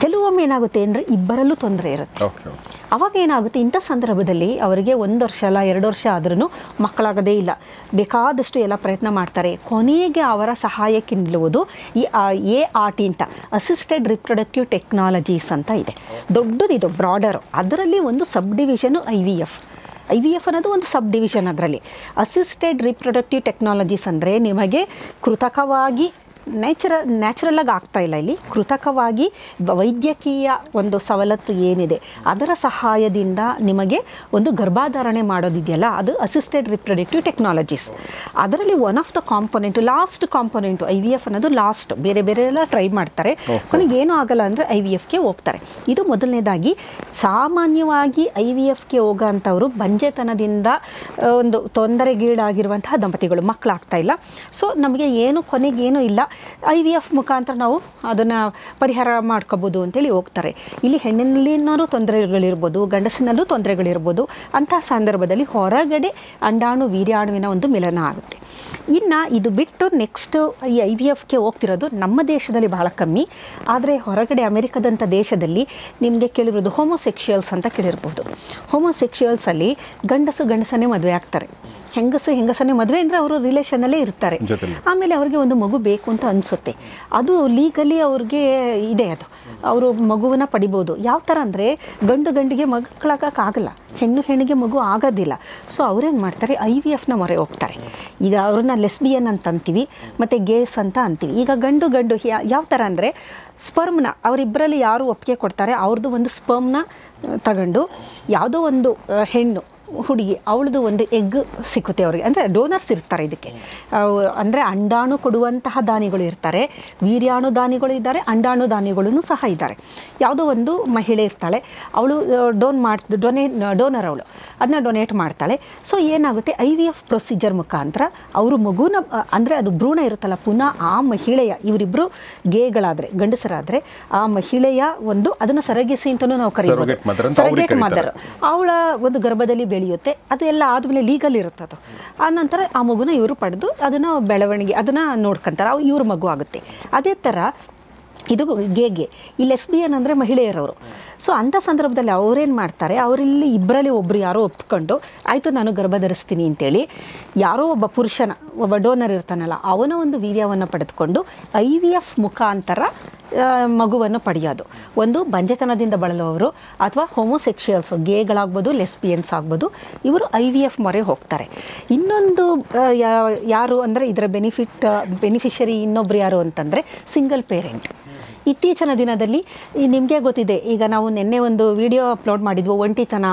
B: ಕೆಲವೊಮ್ಮೆ ಏನಾಗುತ್ತೆ ಅಂದರೆ ಇಬ್ಬರಲ್ಲೂ ತೊಂದರೆ ಇರುತ್ತೆ. ಅವಾಗ ಏನಾಗುತ್ತೆ, ಇಂಥ ಸಂದರ್ಭದಲ್ಲಿ ಅವರಿಗೆ 1 ವರ್ಷ ಅಲ್ಲ 2 ವರ್ಷ ಆದ್ರೂ ಮಕ್ಕಳಾಗದೇ ಇಲ್ಲ, ಬೇಕಾದಷ್ಟು ಎಲ್ಲ ಪ್ರಯತ್ನ ಮಾಡ್ತಾರೆ. ಕೊನೆಗೆ ಅವರ ಸಹಾಯಕ್ಕೆ ನಿಲ್ಲುವುದು ಈ ART ಅಂತ, ಅಸಿಸ್ಟೆಡ್ ರಿಪ್ರೊಡಕ್ಟಿವ್ ಟೆಕ್ನಾಲಜೀಸ್ ಅಂತ ಇದೆ, ದೊಡ್ಡದಿದು, ಬ್ರಾಡರು. ಅದರಲ್ಲಿ ಒಂದು ಸಬ್ ಡಿವಿಷನು IVF ಅನ್ನೋದು ಒಂದು ಸಬ್ ಡಿವಿಷನ್. ಅದರಲ್ಲಿ ಅಸಿಸ್ಟೆಡ್ ರಿಪ್ರೊಡಕ್ಟಿವ್ ಟೆಕ್ನಾಲಜೀಸ್ ಅಂದರೆ ನಿಮಗೆ ಕೃತಕವಾಗಿ ನ್ಯಾಚುರಲಾಗಿ ಆಗ್ತಾ ಇಲ್ಲ, ಇಲ್ಲಿ ಕೃತಕವಾಗಿ ವೈದ್ಯಕೀಯ ಒಂದು ಸವಲತ್ತು ಏನಿದೆ ಅದರ ಸಹಾಯದಿಂದ ನಿಮಗೆ ಒಂದು ಗರ್ಭಧಾರಣೆ ಮಾಡೋದಿದೆಯಲ್ಲ, ಅದು ಅಸಿಸ್ಟೆಡ್ ರಿಪ್ರೊಡಕ್ಟಿವ್ ಟೆಕ್ನಾಲಜೀಸ್. ಅದರಲ್ಲಿ one of the component, last component IVF ಅನ್ನೋದು ಲಾಸ್ಟ್. ಬೇರೆ ಬೇರೆ ಎಲ್ಲ ಟ್ರೈ ಮಾಡ್ತಾರೆ, ಕೊನೆಗೆ ಏನೂ ಆಗಲ್ಲ ಅಂದರೆ IVFಗೆ ಹೋಗ್ತಾರೆ. ಇದು ಮೊದಲನೇದಾಗಿ. ಸಾಮಾನ್ಯವಾಗಿ IVFಗೆ ಹೋಗೋಂಥವ್ರು ಬಂಜೆತನದಿಂದ ಒಂದು ತೊಂದರೆಗೀಡಾಗಿರುವಂತಹ ದಂಪತಿಗಳು, ಮಕ್ಕಳಾಗ್ತಾ ಇಲ್ಲ, ಸೊ ನಮಗೆ ಏನು ಕೊನೆಗೇನೂ ಇಲ್ಲ, IVF ಮುಖಾಂತರ ನಾವು ಅದನ್ನು ಪರಿಹಾರ ಮಾಡ್ಕೋಬೋದು ಅಂತೇಳಿ ಹೋಗ್ತಾರೆ. ಇಲ್ಲಿ ಹೆಣ್ಣಿನಲ್ಲಿನಾರು ತೊಂದರೆಗಳಿರ್ಬೋದು, ಗಂಡಸಿನಲ್ಲೂ ತೊಂದರೆಗಳಿರ್ಬೋದು. ಅಂತಹ ಸಂದರ್ಭದಲ್ಲಿ ಹೊರಗಡೆ ಅಂಡಾಣು ವೀರ್ಯಾಣುವಿನ ಒಂದು ಮಿಲನ ಆಗುತ್ತೆ. ಇನ್ನು ಇದು ಬಿಟ್ಟು ನೆಕ್ಸ್ಟ್ ಈ IVFಗೆ ಹೋಗ್ತಿರೋದು ನಮ್ಮ ದೇಶದಲ್ಲಿ ಬಹಳ ಕಮ್ಮಿ, ಆದರೆ ಹೊರಗಡೆ ಅಮೆರಿಕದಂಥ ದೇಶದಲ್ಲಿ ನಿಮಗೆ ಕೇಳಿರೋದು ಹೋಮೋಸೆಕ್ಷುಯಲ್ಸ್ ಅಂತ ಕೇಳಿರ್ಬೋದು. ಹೋಮೋಸೆಕ್ಷುಯಲ್ಸಲ್ಲಿ ಗಂಡಸನ್ನೇ ಮದುವೆ ಆಗ್ತಾರೆ, ಹೆಂಗಸನ್ನೇ ಮದುವೆ ಅಂದರೆ ಅವರು ರಿಲೇಷನಲ್ಲೇ ಇರ್ತಾರೆ. ಆಮೇಲೆ ಅವ್ರಿಗೆ ಒಂದು ಮಗು ಬೇಕು ಅಂತ ಅನಿಸುತ್ತೆ, ಅದು ಲೀಗಲಿ ಅವ್ರಿಗೆ ಇದೆ, ಅದು ಅವರು ಮಗುವನ್ನು ಪಡಿಬೋದು. ಯಾವ ಥರ ಅಂದರೆ ಗಂಡಿಗೆ ಮಕ್ಕಳಾಗಕ್ಕಾಗಲ್ಲ, ಹೆಣ್ಣಿಗೆ ಮಗು ಆಗೋದಿಲ್ಲ. ಸೊ ಅವ್ರೇನು ಮಾಡ್ತಾರೆ, IVFನ ಮೊರೆ ಹೋಗ್ತಾರೆ. ಈಗ ಅವ್ರನ್ನ ಲೆಸ್ಬಿಯನ್ ಅಂತ ಅಂತೀವಿ, ಮತ್ತು ಗೇಸ್ ಅಂತ ಅಂತೀವಿ. ಈಗ ಗಂಡು ಯಾವ ಥರ ಅಂದರೆ ಸ್ಪರ್ಮ್ನ ಅವರಿಬ್ಬರಲ್ಲಿ ಯಾರು ಒಪ್ಪಿಗೆ ಕೊಡ್ತಾರೆ, ಅವ್ರದ್ದು ಒಂದು ಸ್ಪರ್ಮ್ನ ತಗೊಂಡು ಯಾವುದೋ ಒಂದು ಹೆಣ್ಣು ಹುಡುಗಿ ಅವಳದು ಒಂದು ಎಗ್ ಸಿಕ್ಕುತ್ತೆ ಅವರಿಗೆ, ಅಂದರೆ ಡೋನರ್ಸ್ ಇರ್ತಾರೆ ಇದಕ್ಕೆ. ಅಂದರೆ ಅಂಡಾಣು ಕೊಡುವಂತಹ ದಾನಿಗಳು ಇರ್ತಾರೆ, ವೀರ್ಯಾಣು ದಾನಿಗಳು ಇದ್ದಾರೆ, ಅಂಡಾಣು ದಾನಿಗಳೂ ಸಹ ಇದ್ದಾರೆ. ಯಾವುದೋ ಒಂದು ಮಹಿಳೆ ಇರ್ತಾಳೆ, ಅವಳು ಡೋನರ್ ಅವಳು ಅದನ್ನ ಡೊನೇಟ್ ಮಾಡ್ತಾಳೆ. ಸೊ ಏನಾಗುತ್ತೆ, IVF ಪ್ರೊಸೀಜರ್ ಮುಖಾಂತರ ಅವರು ಮಗುನ, ಅಂದರೆ ಅದು ಭ್ರೂಣ ಇರುತ್ತಲ್ಲ, ಪುನಃ ಆ ಮಹಿಳೆಯ, ಇವರಿಬ್ಬರು ಗೇಗಳಾದರೆ, ಗಂಡಸರಾದರೆ ಆ ಮಹಿಳೆಯ ಒಂದು ಅದನ್ನು ಸರಗಿಸಿ ಅಂತಲೂ ನಾವು ಕರೀಬೋದು, ಸರಗೇಟ್ ಮದರ್, ಅವಳ ಒಂದು ಗರ್ಭದಲ್ಲಿ ಬೆಳೆಯುತ್ತೆ. ಅದೆಲ್ಲ ಆದಮೇಲೆ ಲೀಗಲ್ ಇರುತ್ತೆ ಅದು. ಆ ನಂತರ ಆ ಮಗುನ ಇವರು ಪಡೆದು ಅದನ್ನು ಬೆಳವಣಿಗೆ ಅದನ್ನು ನೋಡ್ಕೊಂತಾರೆ, ಇವ್ರ ಮಗು ಆಗುತ್ತೆ. ಅದೇ ಥರ ಇದು ಗೇಗೆ. ಈ ಲೆಸ್ಬಿಯನ್ ಅಂದರೆ ಮಹಿಳೆಯರವರು. ಸೊ ಅಂಥ ಸಂದರ್ಭದಲ್ಲಿ ಅವರೇನು ಮಾಡ್ತಾರೆ, ಅವರಲ್ಲಿ ಇಬ್ಬರಲ್ಲಿ ಒಬ್ಬರು ಯಾರೋ ಒಪ್ಕೊಂಡು ಆಯಿತು ನಾನು ಗರ್ಭ ಧರಿಸ್ತೀನಿ ಅಂತೇಳಿ, ಯಾರೋ ಒಬ್ಬ ಪುರುಷನ, ಒಬ್ಬ ಡೋನರ್ ಇರ್ತಾನಲ್ಲ, ಅವನ ಒಂದು ವೀರ್ಯವನ್ನು ಪಡೆದುಕೊಂಡು IVF ಮುಖಾಂತರ ಮಗುವನ್ನು ಪಡೆಯೋದು. ಒಂದು ಬಂಜೆತನದಿಂದ ಬಳಲುವವರು ಅಥವಾ ಹೋಮೋಸೆಕ್ಷುಯಲ್ಸ್, ಗೇಗಳಾಗ್ಬೋದು, ಲೆಸ್ಬಿಯನ್ಸ್ ಆಗ್ಬೋದು, ಇವರು IVF ಮೊರೆ ಹೋಗ್ತಾರೆ. ಇನ್ನೊಂದು ಯಾರು ಅಂದರೆ ಇದರ ಬೆನಿಫಿಷರಿ ಇನ್ನೊಬ್ರು ಯಾರು ಅಂತಂದರೆ ಸಿಂಗಲ್ ಪೇರೆಂಟ್. ಇತ್ತೀಚಿನ ದಿನದಲ್ಲಿ ನಿಮಗೆ ಗೊತ್ತಿದೆ, ಈಗ ನಾವು ನಿನ್ನೆ ಒಂದು ವಿಡಿಯೋ ಅಪ್ಲೋಡ್ ಮಾಡಿದ್ವು, ಒಂಟಿತನ.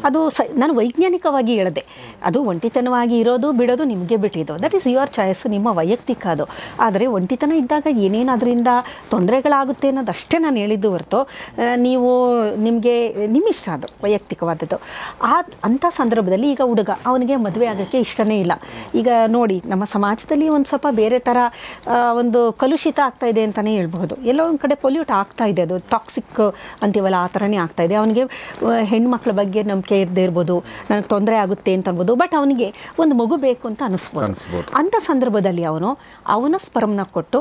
B: ಅದು ನಾನು ವೈಜ್ಞಾನಿಕವಾಗಿ ಹೇಳಿದೆ, ಅದು ಒಂಟಿತನವಾಗಿ ಇರೋದು ಬಿಡೋದು ನಿಮಗೆ ಬಿಟ್ಟಿದ್ದು, ದಟ್ ಈಸ್ ಯುವರ್ ಚಾಯ್ಸ್, ನಿಮ್ಮ ವೈಯಕ್ತಿಕ ಅದು. ಆದರೆ ಒಂಟಿತನ ಇದ್ದಾಗ ಏನೇನು ಅದರಿಂದ ತೊಂದರೆಗಳಾಗುತ್ತೆ ಅನ್ನೋದಷ್ಟೇ ನಾನು ಹೇಳಿದ್ದು ಹೊರತು, ನಿಮಗೆ ನಿಮ್ಮಿಷ್ಟ, ಅದು ವೈಯಕ್ತಿಕವಾದದ್ದು. ಅಂಥ ಸಂದರ್ಭದಲ್ಲಿ ಈಗ ಹುಡುಗ, ಅವನಿಗೆ ಮದುವೆ ಆಗೋಕ್ಕೆ ಇಷ್ಟನೇ ಇಲ್ಲ. ಈಗ ನೋಡಿ, ನಮ್ಮ ಸಮಾಜದಲ್ಲಿ ಒಂದು ಸ್ವಲ್ಪ ಬೇರೆ ಥರ ಒಂದು ಕಲುಷಿತ ಆಗ್ತಾ ಇದೆ ಅಂತಲೇ ಹೇಳ್ಬಹುದು. ಎಲ್ಲೋ ಒಂದು ಕಡೆ ಪೊಲ್ಯೂಟ್ ಆಗ್ತಾ ಇದೆ, ಅದು ಟಾಕ್ಸಿಕ್ ಅಂತೀವಲ್ಲ, ಆ ಥರನೇ ಆಗ್ತಾ ಇದೆ. ಅವನಿಗೆ ಹೆಣ್ಮಕ್ಳ ಬಗ್ಗೆ ನಂಬಿಕೆ ಇರದೇ ಇರ್ಬೋದು, ನನಗೆ ತೊಂದರೆ ಆಗುತ್ತೆ ಅಂತ ಅನ್ಬೋದು, ಬಟ್ ಅವನಿಗೆ ಒಂದು ಮಗು ಬೇಕು ಅಂತ ಅನಿಸ್ಬೋದು. ಅಂಥ ಸಂದರ್ಭದಲ್ಲಿ ಅವನ ಸ್ಪರ್ಮ್ನ ಕೊಟ್ಟು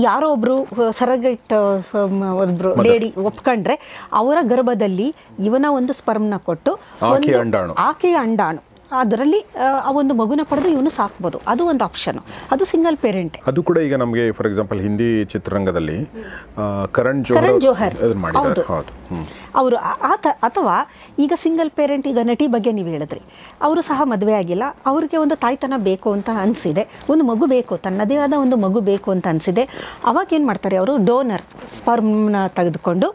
B: ಯಾರೋ ಒಬ್ಬರು ಸರಗೇಟ್ ಒಬ್ಬರು ಲೇಡಿ ಒಪ್ಕೊಂಡ್ರೆ ಅವರ ಗರ್ಭದಲ್ಲಿ ಇವನ ಒಂದು ಸ್ಪರ್ಮ್ನ ಕೊಟ್ಟು ಆಕೆಯ ಅಂಡಾಣು ಅದರಲ್ಲಿ ಆ ಒಂದು ಮಗುನ ಪಡೆದು ಇವನು ಸಾಕ್ಬೋದು. ಅದು ಒಂದು ಆಪ್ಷನ್, ಅದು ಸಿಂಗಲ್ ಪೇರೆಂಟ್.
A: ಅದು ಕೂಡ ಈಗ ನಮಗೆ ಫಾರ್ ಎಕ್ಸಾಂಪಲ್ ಹಿಂದಿ ಚಿತ್ರರಂಗದಲ್ಲಿ ಕರಣ್ ಜೋಹರ್
B: ಅವರು ಅಥವಾ ಈಗ ಸಿಂಗಲ್ ಪೇರೆಂಟ್, ಈಗ ನಟಿ ಬಗ್ಗೆ ನೀವು ಹೇಳಿದ್ರಿ, ಅವರು ಸಹ ಮದುವೆ ಆಗಿಲ್ಲ, ಅವ್ರಿಗೆ ಒಂದು ತಾಯ್ತನ ಬೇಕು ಅಂತ ಅನಿಸಿದೆ, ಒಂದು ಮಗು ಬೇಕು, ತನ್ನದೇ ಆದ ಒಂದು ಮಗು ಬೇಕು ಅಂತ ಅನಿಸಿದೆ. ಅವಾಗ ಏನು ಮಾಡ್ತಾರೆ, ಅವರು ಡೋನರ್ ಸ್ಪರ್ಮ್ನ ತೆಗೆದುಕೊಂಡು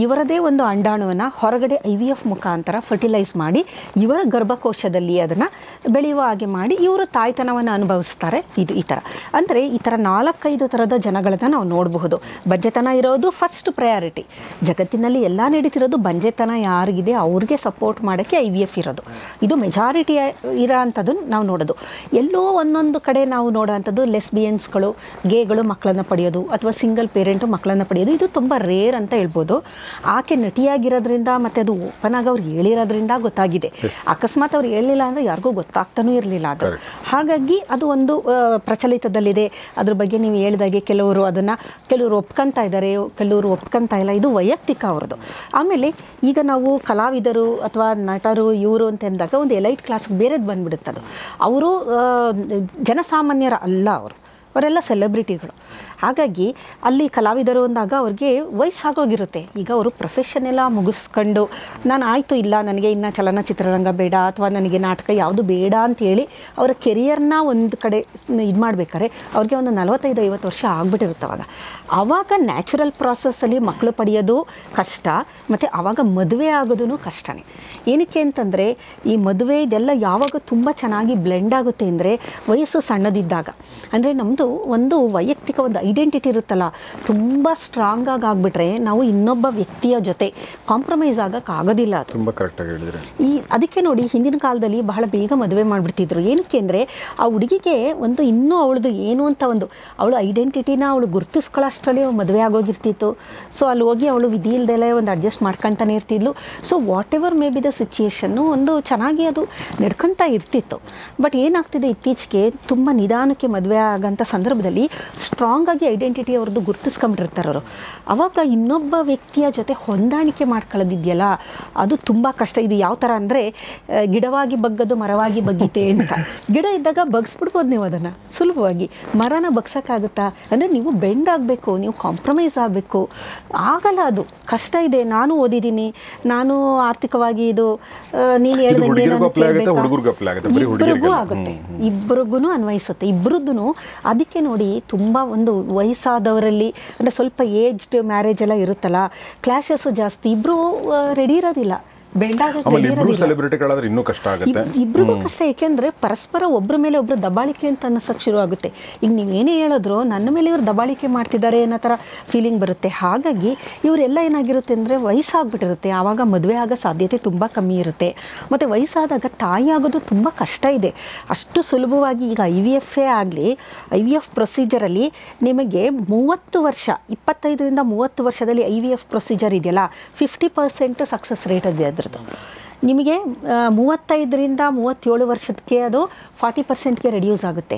B: ಇವರದೇ ಒಂದು ಅಂಡಾಣುವನ್ನು ಹೊರಗಡೆ IVF ಮುಖಾಂತರ ಫರ್ಟಿಲೈಸ್ ಮಾಡಿ ಇವರ ಗರ್ಭಕೋಶದಲ್ಲಿ ಫ್ಯಾಮಿಲಿಯಲ್ಲಿ ಅದನ್ನು ಬೆಳೆಯುವ ಹಾಗೆ ಮಾಡಿ ಇವರು ತಾಯ್ತನವನ್ನು ಅನುಭವಿಸ್ತಾರೆ. ಇದು ಈ ಥರ ಅಂದರೆ ಈ ಥರ 4-5 ಥರದ ಜನಗಳನ್ನ ನಾವು ನೋಡಬಹುದು. ಬಂಜೆತನ ಇರೋದು ಫಸ್ಟ್ ಪ್ರಯಾರಿಟಿ. ಜಗತ್ತಿನಲ್ಲಿ ಎಲ್ಲ ನಡೀತಿರೋದು ಬಂಜೆತನ ಯಾರಿಗಿದೆ ಅವ್ರಿಗೆ ಸಪೋರ್ಟ್ ಮಾಡೋಕ್ಕೆ IVF ಇರೋದು. ಇದು ಮೆಜಾರಿಟಿ ಇರೋ ಅಂಥದ್ದನ್ನು ನಾವು ನೋಡೋದು. ಎಲ್ಲೋ ಒಂದೊಂದು ಕಡೆ ನಾವು ನೋಡೋ ಅಂಥದ್ದು ಲೆಸ್ಬಿಯನ್ಸ್ಗಳು, ಗೇಗಳು ಮಕ್ಕಳನ್ನು ಪಡೆಯೋದು ಅಥವಾ ಸಿಂಗಲ್ ಪೇರೆಂಟು ಮಕ್ಕಳನ್ನು ಪಡೆಯೋದು. ಇದು ತುಂಬ ರೇರ್ ಅಂತ ಹೇಳ್ಬೋದು. ಆಕೆ ನಟಿಯಾಗಿರೋದ್ರಿಂದ ಮತ್ತು ಅದು ಓಪನ್ ಆಗಿ ಅವ್ರು ಹೇಳಿರೋದ್ರಿಂದ ಗೊತ್ತಾಗಿದೆ. ಅಕಸ್ಮಾತ್ ಅವ್ರು ಹೇಳಿಲ್ಲ ಅಂದರೆ ಯಾರಿಗೂ ಗೊತ್ತಾಗ್ತಾನೂ ಇರಲಿಲ್ಲ ಅದು. ಹಾಗಾಗಿ ಅದು ಒಂದು ಪ್ರಚಲಿತದಲ್ಲಿದೆ. ಅದ್ರ ಬಗ್ಗೆ ನೀವು ಹೇಳಿದಾಗೆ ಕೆಲವರು ಒಪ್ಕೊಂತಾ ಇದ್ದಾರೆ, ಕೆಲವರು ಒಪ್ಕೊಂತಾ ಇಲ್ಲ. ಇದು ವೈಯಕ್ತಿಕ ಅವ್ರದ್ದು. ಆಮೇಲೆ ಈಗ ನಾವು ಕಲಾವಿದರು ಅಥವಾ ನಟರು ಇವರು ಅಂತ ಅಂದಾಗ ಒಂದು ಎಲೈಟ್ ಕ್ಲಾಸ್ಗೆ ಬೇರೆದು ಬಂದುಬಿಡುತ್ತೆ. ಅದು ಅವರು ಜನಸಾಮಾನ್ಯರ ಅಲ್ಲ, ಅವರೆಲ್ಲ ಸೆಲೆಬ್ರಿಟಿಗಳು. ಹಾಗಾಗಿ ಅಲ್ಲಿ ಕಲಾವಿದರು ಅಂದಾಗ ಅವ್ರಿಗೆ ವಯಸ್ಸಾಗೋಗಿರುತ್ತೆ. ಈಗ ಅವರು ಪ್ರೊಫೆಷನ್ ಎಲ್ಲ ಮುಗಿಸ್ಕೊಂಡು ನಾನು ಆಯಿತು ಇಲ್ಲ ನನಗೆ ಇನ್ನು ಚಲನಚಿತ್ರರಂಗ ಬೇಡ ಅಥವಾ ನನಗೆ ನಾಟಕ ಯಾವುದು ಬೇಡ ಅಂತೇಳಿ ಅವರ ಕೆರಿಯರ್ನ ಒಂದು ಕಡೆ ಇದು ಮಾಡಬೇಕಾದ್ರೆ ಅವ್ರಿಗೆ ಒಂದು 45-50 ವರ್ಷ ಆಗ್ಬಿಟ್ಟಿರುತ್ತೆ. ಆವಾಗ ನ್ಯಾಚುರಲ್ ಪ್ರಾಸೆಸ್ಸಲ್ಲಿ ಮಕ್ಕಳು ಪಡೆಯೋದು ಕಷ್ಟ, ಮತ್ತು ಆವಾಗ ಮದುವೆ ಆಗೋದೂ ಕಷ್ಟನೇ. ಏನಕ್ಕೆ ಅಂತಂದರೆ ಈ ಮದುವೆ ಇದೆಲ್ಲ ಯಾವಾಗ ತುಂಬ ಚೆನ್ನಾಗಿ ಬ್ಲೆಂಡ್ ಆಗುತ್ತೆ ಅಂದರೆ ವಯಸ್ಸು ಸಣ್ಣದಿದ್ದಾಗ. ಅಂದರೆ ನಮ್ಮದು ಒಂದು ವೈಯಕ್ತಿಕ ಒಂದು ಐಡೆಂಟಿಟಿ ಇರುತ್ತಲ್ಲ, ತುಂಬ ಸ್ಟ್ರಾಂಗ್ ಆಗಿಬಿಟ್ರೆ ನಾವು ಇನ್ನೊಬ್ಬ ವ್ಯಕ್ತಿಯ ಜೊತೆ ಕಾಂಪ್ರಮೈಸ್ ಆಗೋಕ್ಕಾಗೋದಿಲ್ಲ. ಅದು
A: ತುಂಬ ಕರೆಕ್ಟಾಗಿ ಹೇಳಿದರೆ
B: ಅದಕ್ಕೆ ನೋಡಿ ಹಿಂದಿನ ಕಾಲದಲ್ಲಿ ಬಹಳ ಬೇಗ ಮದುವೆ ಮಾಡಿಬಿಡ್ತಿದ್ರು. ಏನಕ್ಕೆ ಅಂದರೆ ಆ ಹುಡುಗಿಗೆ ಒಂದು ಇನ್ನೂ ಅವಳದು ಏನು ಅಂತ ಒಂದು ಅವಳು ಐಡೆಂಟಿಟಿನ ಅವಳು ಗುರುತಿಸ್ಕೊಳ್ಳೋಷ್ಟರಲ್ಲಿ ಮದುವೆ ಆಗೋಗಿರ್ತಿತ್ತು. ಸೊ ಅಲ್ಲಿ ಹೋಗಿ ಅವಳು ವಿಧಿ ಇಲ್ದೆಲೆ ಒಂದು ಅಡ್ಜಸ್ಟ್ ಮಾಡ್ಕೊತಾನೆ ಇರ್ತಿದ್ಲು. So whatever may be the situation ಒಂದು ಚೆನ್ನಾಗಿ ಅದು ನಡ್ಕೊತಾ ಇರ್ತಿತ್ತು. ಬಟ್ ಏನಾಗ್ತಿದೆ ಇತ್ತೀಚೆಗೆ ತುಂಬ ನಿಧಾನಕ್ಕೆ ಮದುವೆ ಆಗೋಂಥ ಸಂದರ್ಭದಲ್ಲಿ ಸ್ಟ್ರಾಂಗ್ ಆಗಿ ಐಡೆಂಟಿಟಿ ಅವ್ರದ್ದು ಗುರುತಿಸ್ಕೊಂಬಿಟ್ಟಿರ್ತಾರೆ ಅವರು. ಆವಾಗ ಇನ್ನೊಬ್ಬ ವ್ಯಕ್ತಿಯ ಜೊತೆ ಹೊಂದಾಣಿಕೆ ಮಾಡ್ಕೊಳ್ಳೋದಿದೆಯಲ್ಲ ಅದು ತುಂಬ ಕಷ್ಟ. ಇದು ಯಾವ ಥರ ಅಂದರೆ ಗಿಡವಾಗಿ ಬಗ್ಗದು ಮರವಾಗಿ ಬಗ್ಗಿತೆ ಅಂತ. ಗಿಡ ಇದ್ದಾಗ ಬಗ್ಸ್ಬಿಡ್ಬೋದು ನೀವು ಅದನ್ನು ಸುಲಭವಾಗಿ. ಮರನ ಬಗ್ಸೋಕ್ಕಾಗುತ್ತಾ ಅಂದರೆ ನೀವು ಬೆಂಡ್ ಆಗಬೇಕು, ನೀವು ಕಾಂಪ್ರಮೈಸ್ ಆಗಬೇಕು. ಆಗಲ್ಲ, ಅದು ಕಷ್ಟ ಇದೆ. ನಾನು ಓದಿದ್ದೀನಿ, ನಾನು ಆರ್ಥಿಕವಾಗಿ ಇದು ನೀನು ಹೇಳ್ದಂಗೆ ಇಬ್ಬರಿಗೂ ಆಗುತ್ತೆ, ಇಬ್ಬರಿಗೂ ಅನ್ವಯಿಸುತ್ತೆ, ಇಬ್ಬರದ್ದು. ಅದಕ್ಕೆ ನೋಡಿ ತುಂಬ ಒಂದು ವಯಸ್ಸಾದವರಲ್ಲಿ ಅಂದರೆ ಸ್ವಲ್ಪ ಏಜ್ಡ್ ಮ್ಯಾರೇಜ್ ಎಲ್ಲ ಇರುತ್ತಲ್ಲ, ಕ್ಲಾಶಸ್ ಜಾಸ್ತಿ, ಇಬ್ಬರು ರೆಡಿ ಇರೋದಿಲ್ಲ.
A: ಸೆಲೆಬ್ರಿಟಿಗಳಾದ್ರೆ ಇನ್ನೂ ಕಷ್ಟ ಆಗುತ್ತೆ.
B: ಇಬ್ರಿಗೂ ಕಷ್ಟ. ಏಕೆಂದರೆ ಪರಸ್ಪರ ಒಬ್ಬರ ಮೇಲೆ ಒಬ್ಬರು ದಬ್ಬಾಳಿಕೆ ಅಂತ ಅನ್ನಿಸೋಕ್ಕೆ ಶುರು ಆಗುತ್ತೆ. ಈಗ ನೀವೇನೇ ಹೇಳಿದ್ರು ನನ್ನ ಮೇಲೆ ಇವರು ದಬ್ಬಾಳಿಕೆ ಮಾಡ್ತಿದ್ದಾರೆ ಅನ್ನೋ ಥರ ಫೀಲಿಂಗ್ ಬರುತ್ತೆ. ಹಾಗಾಗಿ ಇವರೆಲ್ಲ ಏನಾಗಿರುತ್ತೆ ಅಂದರೆ ವಯಸ್ಸಾಗ್ಬಿಟ್ಟಿರುತ್ತೆ. ಆವಾಗ ಮದುವೆ ಆಗೋ ಸಾಧ್ಯತೆ ತುಂಬ ಕಮ್ಮಿ ಇರುತ್ತೆ. ಮತ್ತು ವಯಸ್ಸಾದಾಗ ತಾಯಿ ಆಗೋದು ತುಂಬ ಕಷ್ಟ ಇದೆ. ಅಷ್ಟು ಸುಲಭವಾಗಿ ಈಗ IVF ಆಗಲಿ, IVF ಪ್ರೊಸೀಜರಲ್ಲಿ ನಿಮಗೆ 30 ವರ್ಷ 25ರಿಂದ 30 ವರ್ಷದಲ್ಲಿ IVF ಪ್ರೊಸೀಜರ್ ಇದೆಯಲ್ಲ 50% ಸಕ್ಸಸ್ ರೇಟ್ ಇದೆ ಅದರದ್ದು. ನಿಮಗೆ 35ರಿಂದ 37 ವರ್ಷಕ್ಕೆ ಅದು 40%ಗೆ ರೆಡ್ಯೂಸ್ ಆಗುತ್ತೆ.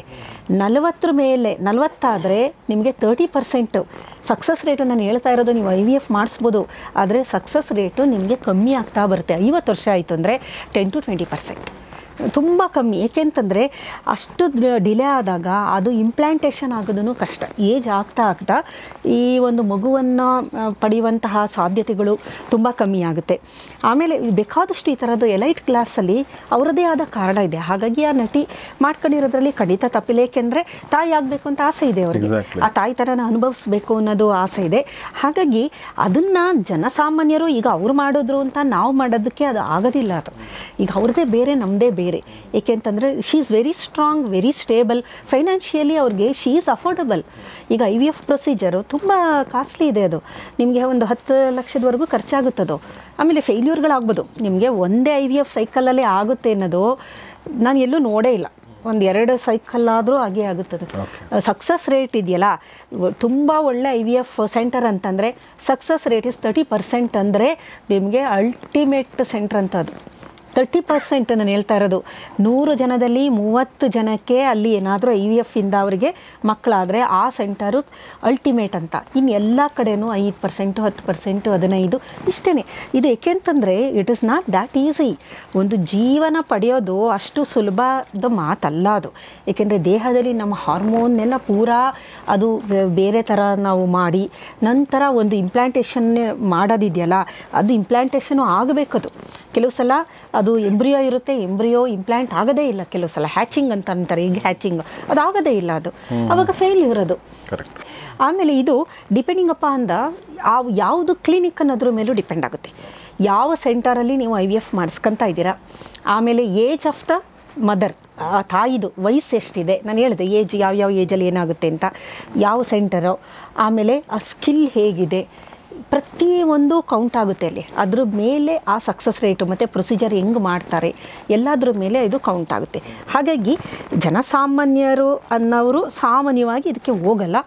B: 40 ಮೇಲೆ 40 ಆದರೆ ನಿಮಗೆ 30% ಸಕ್ಸಸ್ ರೇಟು. ನಾನು ಹೇಳ್ತಾ ಇರೋದು ನೀವು IVF ಮಾಡಿಸ್ಬೋದು, ಆದರೆ ಸಕ್ಸಸ್ ರೇಟು ನಿಮಗೆ ಕಮ್ಮಿ ಆಗ್ತಾ ಬರುತ್ತೆ. 50 ವರ್ಷ ಆಯಿತು ಅಂದರೆ 10 to 20% ತುಂಬ ಕಮ್ಮಿ. ಏಕೆಂತಂದರೆ ಅಷ್ಟು ಡಿಲೇ ಆದಾಗ ಅದು ಇಂಪ್ಲಾಂಟೇಷನ್ ಆಗೋದೂ ಕಷ್ಟ. ಏಜ್ ಆಗ್ತಾ ಈ ಒಂದು ಮಗುವನ್ನು ಪಡೆಯುವಂತಹ ಸಾಧ್ಯತೆಗಳು ತುಂಬ ಕಮ್ಮಿ ಆಗುತ್ತೆ. ಆಮೇಲೆ ಬೇಕಾದಷ್ಟು ಈ ಥರದ್ದು ಎಲೈಟ್ ಕ್ಲಾಸಲ್ಲಿ ಅವರದೇ ಆದ ಕಾರಣ ಇದೆ. ಹಾಗಾಗಿ ಆ ನಟಿ ಮಾಡ್ಕೊಂಡಿರೋದ್ರಲ್ಲಿ ಖಂಡಿತ ತಪ್ಪಿಲ್ಲ. ಏಕೆಂದರೆ ತಾಯಿ ಆಗಬೇಕು ಅಂತ ಆಸೆ ಇದೆ ಅವರಿಗೆ, ಆ ತಾಯಿ ಥರನ ಅನುಭವಿಸ್ಬೇಕು ಅನ್ನೋದು ಆಸೆ ಇದೆ. ಹಾಗಾಗಿ ಅದನ್ನು ಜನಸಾಮಾನ್ಯರು ಈಗ ಅವ್ರು ಮಾಡಿದ್ರು ಅಂತ ನಾವು ಮಾಡೋದಕ್ಕೆ ಅದು ಆಗೋದಿಲ್ಲ. ಅದು ಈಗ ಅವ್ರದ್ದೇ ಬೇರೆ, ನಮ್ಮದೇ ಬೇರೆ. ಏಕೆಂತಂದರೆ she is very strong, very stable, financially ಅವ್ರಿಗೆ ಶಿ ಈಸ್ ಅಫೋರ್ಡಬಲ್. ಈಗ IVF ಪ್ರೊಸೀಜರು ತುಂಬ ಕಾಸ್ಟ್ಲಿ ಇದೆ. ಅದು ನಿಮಗೆ ಒಂದು 10 ಲಕ್ಷದವರೆಗೂ ಖರ್ಚಾಗುತ್ತದು. ಆಮೇಲೆ ಫೇಲ್ಯೂರ್ಗಳಾಗ್ಬೋದು. ನಿಮಗೆ ಒಂದೇ IVF ಸೈಕಲಲ್ಲೇ ಆಗುತ್ತೆ ಅನ್ನೋದು ನಾನು ಎಲ್ಲೂ ನೋಡೇ ಇಲ್ಲ. 1-2 ಸೈಕಲ್ ಆದರೂ ಹಾಗೆ ಆಗುತ್ತದೆ. ಸಕ್ಸಸ್ ರೇಟ್ ಇದೆಯಲ್ಲ, ತುಂಬ ಒಳ್ಳೆ IVF ಸೆಂಟರ್ ಅಂತಂದರೆ ಸಕ್ಸಸ್ ರೇಟ್ ಇಸ್ 30% ಅಂದರೆ ನಿಮಗೆ ಅಲ್ಟಿಮೇಟ್ ಸೆಂಟರ್ ಅಂತ. ಅದು 30% ನಾನು ಹೇಳ್ತಾ ಇರೋದು. 100 ಜನದಲ್ಲಿ 30 ಜನಕ್ಕೆ ಅಲ್ಲಿ ಏನಾದರೂ IVF ಇಂದ ಅವರಿಗೆ ಮಕ್ಕಳಾದರೆ ಆ ಸೆಂಟರು ಅಲ್ಟಿಮೇಟ್ ಅಂತ. ಇನ್ನು ಎಲ್ಲ ಕಡೆಯೂ 5%, 10%, 15 ಇಷ್ಟೇ. ಇದು ಏಕೆಂತಂದರೆ it is not that easy. ಒಂದು ಜೀವನ ಪಡೆಯೋದು ಅಷ್ಟು ಸುಲಭದ ಮಾತಲ್ಲ ಅದು. ಏಕೆಂದರೆ ದೇಹದಲ್ಲಿ ನಮ್ಮ ಹಾರ್ಮೋನ್ನೆಲ್ಲ ಪೂರಾ ಅದು ಬೇರೆ ಥರ ನಾವು ಮಾಡಿ ನಂತರ ಒಂದು ಇಂಪ್ಲಾಂಟೇಷನ್ ಮಾಡೋದಿದೆಯಲ್ಲ, ಅದು ಇಂಪ್ಲಾಂಟೇಷನು ಆಗಬೇಕದು. ಕೆಲವು ಸಲ ಅದು ಎಂಬ್ರಿಯೋ ಇರುತ್ತೆ, ಎಂಬ್ರಿಯೋ ಇಂಪ್ಲಾಂಟ್ ಆಗೋದೇ ಇಲ್ಲ. ಕೆಲವು ಸಲ ಹ್ಯಾಚಿಂಗ್ ಅಂತ ಅಂತಾರೆ, ಈಗ ಹ್ಯಾಚಿಂಗ್ ಅದು ಆಗೋದೇ ಇಲ್ಲ. ಅದು ಆವಾಗ ಫೇಲ್ಯೂರ್ ಅದು. ಆಮೇಲೆ ಇದು ಡಿಪೆಂಡಿಂಗ್ ಅಪ್ ಅಂದ ಯಾವುದು ಕ್ಲಿನಿಕ್ ಅನ್ನೋದ್ರ ಮೇಲೂ ಡಿಪೆಂಡ್ ಆಗುತ್ತೆ. ಯಾವ ಸೆಂಟರಲ್ಲಿ ನೀವು IVF ಮಾಡಿಸ್ಕೊತಾ ಇದ್ದೀರಾ, ಆಮೇಲೆ ಏಜ್ ಆಫ್ ದ ಮದರ್, ಆ ತಾಯಿದು ವಯಸ್ಸು ಎಷ್ಟಿದೆ, ನಾನು ಹೇಳಿದೆ ಏಜ್ ಯಾವ ಏಜಲ್ಲಿ ಏನಾಗುತ್ತೆ ಅಂತ, ಯಾವ ಸೆಂಟರು, ಆಮೇಲೆ ಆ ಸ್ಕಿಲ್ ಹೇಗಿದೆ, ಪ್ರತಿಯೊಂದು ಕೌಂಟ್ ಆಗುತ್ತೆ ಅಲ್ಲಿ. ಅದ್ರ ಮೇಲೆ ಆ ಸಕ್ಸಸ್ ರೇಟು ಮತ್ತು ಪ್ರೊಸೀಜರ್ ಹೆಂಗೆ ಮಾಡ್ತಾರೆ ಎಲ್ಲದ್ರ ಮೇಲೆ ಇದು ಕೌಂಟ್ ಆಗುತ್ತೆ. ಹಾಗಾಗಿ ಜನಸಾಮಾನ್ಯರು ಅನ್ನೋರು ಸಾಮಾನ್ಯವಾಗಿ ಇದಕ್ಕೆ ಹೋಗಲ್ಲ.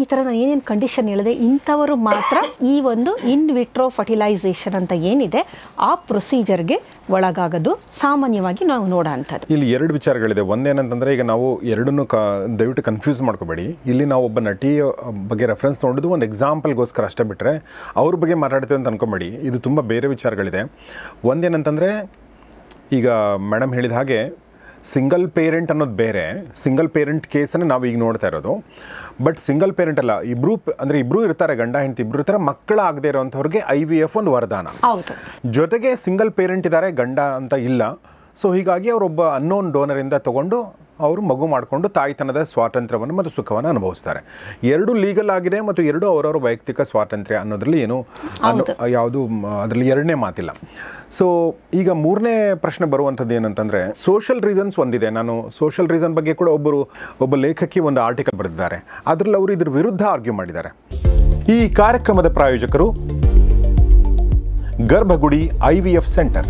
B: ಈ ಥರ ನಾನು ಏನೇನು ಕಂಡೀಷನ್ ಹೇಳಿದೆ ಇಂಥವರು ಮಾತ್ರ ಈ ಒಂದು ಇನ್ ವಿಟ್ರೋ ಫರ್ಟಿಲೈಸೇಷನ್ ಅಂತ ಏನಿದೆ ಆ ಪ್ರೊಸೀಜರ್ಗೆ ಒಳಗಾಗೋದು ಸಾಮಾನ್ಯವಾಗಿ ನಾವು ನೋಡೋ ಅಂಥದ್ದು.
A: ಇಲ್ಲಿ 2 ವಿಚಾರಗಳಿದೆ. ಒಂದೇನಂತಂದರೆ, ಈಗ ನಾವು ಎರಡನ್ನೂ ದಯವಿಟ್ಟು ಕನ್ಫ್ಯೂಸ್ ಮಾಡ್ಕೋಬೇಡಿ. ಇಲ್ಲಿ ನಾವು ಒಬ್ಬ ನಟಿಯ ಬಗ್ಗೆ ರೆಫರೆನ್ಸ್ ನೋಡೋದು ಒಂದು ಎಕ್ಸಾಂಪಲ್ಗೋಸ್ಕರ ಅಷ್ಟೇ ಬಿಟ್ಟರೆ ಅವ್ರ ಬಗ್ಗೆ ಮಾತಾಡ್ತೀವಿ ಅಂತ ಅನ್ಕೊಬೇಡಿ. ಇದು ತುಂಬ ಬೇರೆ ವಿಚಾರಗಳಿದೆ. ಒಂದೇನಂತಂದರೆ, ಈಗ ಮೇಡಮ್ ಹೇಳಿದ ಹಾಗೆ ಸಿಂಗಲ್ ಪೇರೆಂಟ್ ಅನ್ನೋದು ಬೇರೆ. ಸಿಂಗಲ್ ಪೇರೆಂಟ್ ಕೇಸನ್ನು ನಾವು ಈಗ ನೋಡ್ತಾ ಇರೋದು. ಬಟ್ ಸಿಂಗಲ್ ಪೇರೆಂಟ್ ಅಲ್ಲ, ಇಬ್ಬರು ಇರ್ತಾರೆ, ಗಂಡ ಹೆಂಡತಿ ಇಬ್ಬರು ಇರ್ತಾರೆ. ಮಕ್ಕಳಾಗದೇ ಇರೋವಂಥವ್ರಿಗೆ IVF ಒಂದು ವರದಾನ. ಜೊತೆಗೆ ಸಿಂಗಲ್ ಪೇರೆಂಟ್ ಇದ್ದಾರೆ, ಗಂಡ ಅಂತ ಇಲ್ಲ. ಸೊ ಹೀಗಾಗಿ ಅವರೊಬ್ಬ ಅನ್ನೋನ್ ಡೋನರಿಂದ ತೊಗೊಂಡು ಅವರು ಮಗು ಮಾಡಿಕೊಂಡು ತಾಯ್ತನದ ಸ್ವಾತಂತ್ರ್ಯವನ್ನು ಮತ್ತು ಸುಖವನ್ನು ಅನುಭವಿಸ್ತಾರೆ. 2 ಲೀಗಲ್ ಆಗಿದೆ ಮತ್ತು 2 ಅವರವರ ವೈಯಕ್ತಿಕ ಸ್ವಾತಂತ್ರ್ಯ ಅನ್ನೋದ್ರಲ್ಲಿ ಏನು ಯಾವುದು ಅದರಲ್ಲಿ 2ನೇ ಮಾತಿಲ್ಲ. ಸೊ ಈಗ 3ನೇ ಪ್ರಶ್ನೆ ಬರುವಂಥದ್ದು ಏನಂತಂದರೆ, ಸೋಷಲ್ ರೀಸನ್ಸ್ ಒಂದಿದೆ. ನಾನು ಸೋಷಲ್ ರೀಸನ್ ಬಗ್ಗೆ ಕೂಡ ಒಬ್ಬ ಲೇಖಕಿ ಒಂದು ಆರ್ಟಿಕಲ್ ಬರೆದಿದ್ದಾರೆ. ಅದರಲ್ಲಿ ಅವರು ಇದ್ರ ವಿರುದ್ಧ ಆರ್ಗ್ಯೂ ಮಾಡಿದ್ದಾರೆ. ಈ ಕಾರ್ಯಕ್ರಮದ ಪ್ರಾಯೋಜಕರು ಗರ್ಭಗುಡಿ IVF ಸೆಂಟರ್.